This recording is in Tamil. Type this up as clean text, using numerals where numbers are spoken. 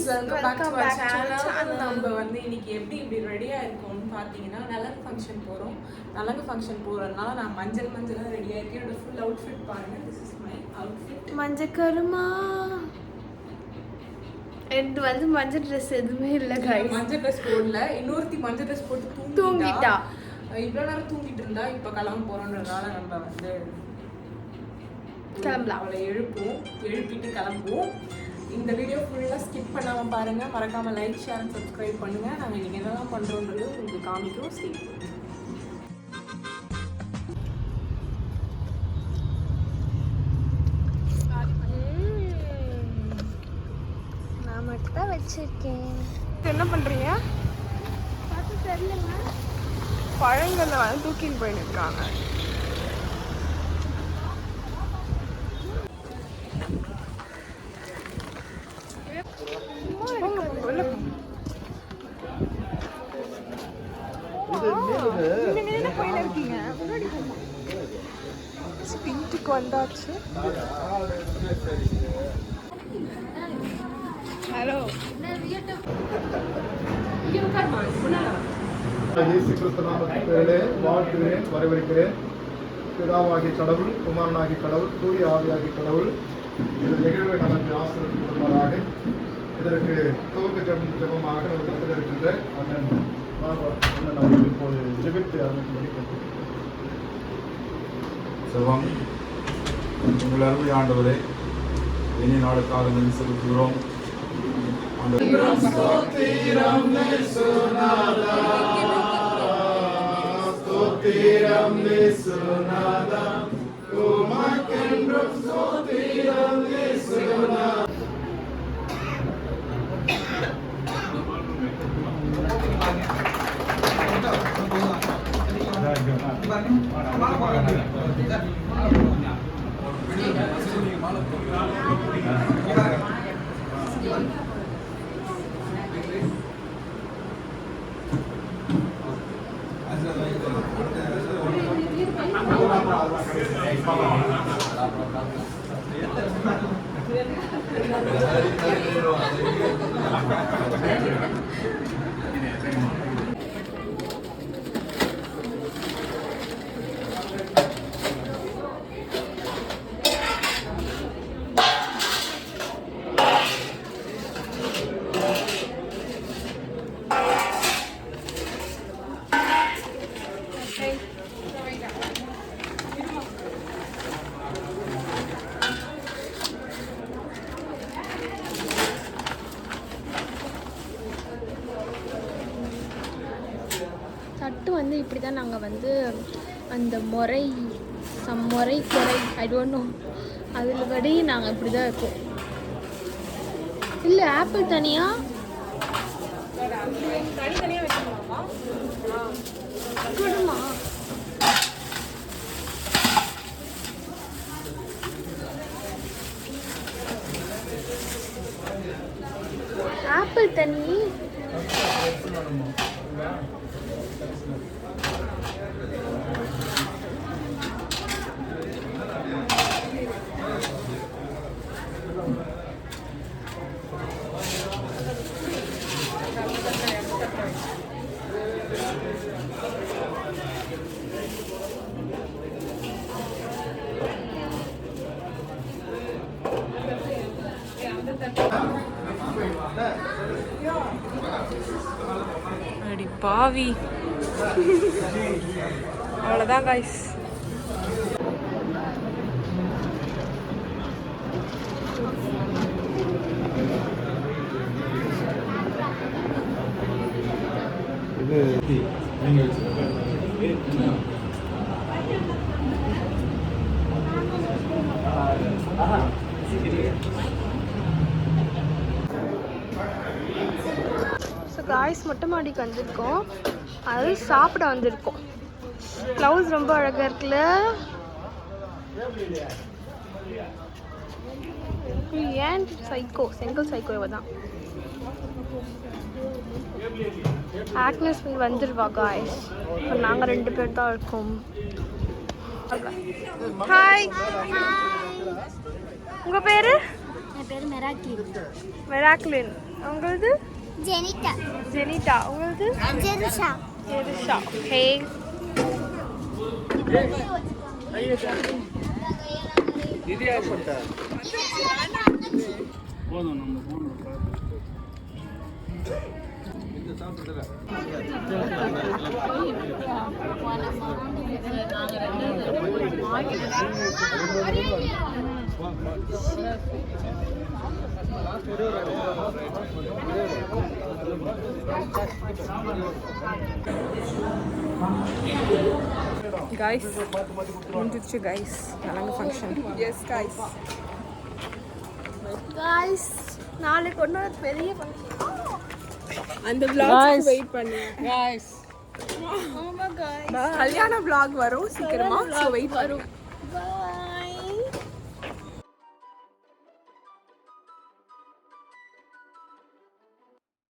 Welcome back to channel. நம்ம வந்து இன்னைக்கு எப்படி ரெடியா இருக்கோம்னு பாத்தீங்கன்னா நலங்கு ஃபங்க்ஷன் போறோம். நலங்கு ஃபங்க்ஷன் போறதுனால நான் மஞ்சள் ரெடியா இருக்கேன். என்னோட ஃபுல் அவுட்ஃபிட் பாருங்க. This is my outfit. மஞ்சள் கருமா. இது வந்து மஞ்சள் ட்ரெஸ் எதுவுமே இல்லை guys. மஞ்சள் ட்ரெஸ் போடல. இன்னொருத்தி மஞ்சள் ட்ரெஸ் போட்டு தூங்கிட்டா. இவ்வளவு நேரம் தூங்கிட்டு இருந்தா. இப்ப கிளம்ப போறோம்ன்றதால நம்ம வந்து கிளம்பலாம். அவளை எழுப்பிட்டு கிளம்புவோம். இந்த வீடியோ ஃபுல்லாக ஸ்கிப் பண்ணாமல் பாருங்கள். மறக்காமல் லைக் ஷேர் அண்ட் சப்ஸ்கிரைப் பண்ணுங்கள். நாங்கள் இன்றைக்கி என்னெல்லாம் பண்ணுறோன்றது உங்களுக்கு காமிக்கிறோம். ஸ்டே நான் மட்டும் தான் வச்சுருக்கேன். என்ன பண்ணுறீங்க? பார்த்து தெரியலங்க. பழங்களை வந்து தூக்கின்னு போயின்னு இருக்காங்க. வீட்டுக்கு வந்தாச்சு. ஹலோ இயேசு கிறிஸ்து நாமத்திலே வாழ்த்துகிறேன், வரவேற்கிறேன். பிதாவாகிய கடவுள், குமாரனாகிய கடவுள், தூய ஆவியாகிய கடவுள் இந்த நிகழ்வை நமக்கு ஆசீர்வதித்து கொடுப்பாராக. இதற்கு துவக்க ஜெபமாக நம்ம இருக்கின்ற அண்ணன் அவர்கள் இப்போது ஜெபித்து ஆரம்பித்து செல்வம். உங்கள் அருமை ஆண்டவரே, இனி நாடு காலங்களில் செலுத்துகிறோம். தட்டு வந்து இப்படி தான் நாங்கள் வந்து அந்த முறை குறை ஐ டோன்ட் நோ அதில் படி நாங்கள் இப்படி தான் இருக்கோம். இல்லை ஆப்பிள் தனியாக கொடுமா. ஆப்பிள் தண்ணி அடி பாவி. அவ்வளோதான் காய்ஸ். காய்ஸ் மொட்டை மாடிக்கு வந்திருக்கோம். அது சாப்பிட வந்திருக்கோம். ப்ளவுஸ் ரொம்ப அழகாக இருக்குல்ல. ஏன் செங்கல் சைக்கோ தான். ஆக்னஸ் வந்துருவா காய்ஸ். இப்போ நாங்கள் 2 பேர் தான் இருக்கோம். ஹாய், உங்கள் பேர்? என் பேர் மெராக்லின். மெராக்லின். உங்களது ஜெனிட்டா ஜெனிதா. உங்களது ஜெருஷா ஜெருஷா. ஓகே. கைஸ் முடிஞ்சிருச்சு கைஸ் நலங்கு ஃபங்க்ஷன். S guys. காய்ஸ் நாளைக்கு ஒன்று பெரிய ஃபங்க்ஷன். அந்த vlog வெயிட் பண்ணுங்க ஆமா காய்ஸ். கல்யாண vlog வரும் சீக்கிரமா. ஸோ வெயிட் வரும்.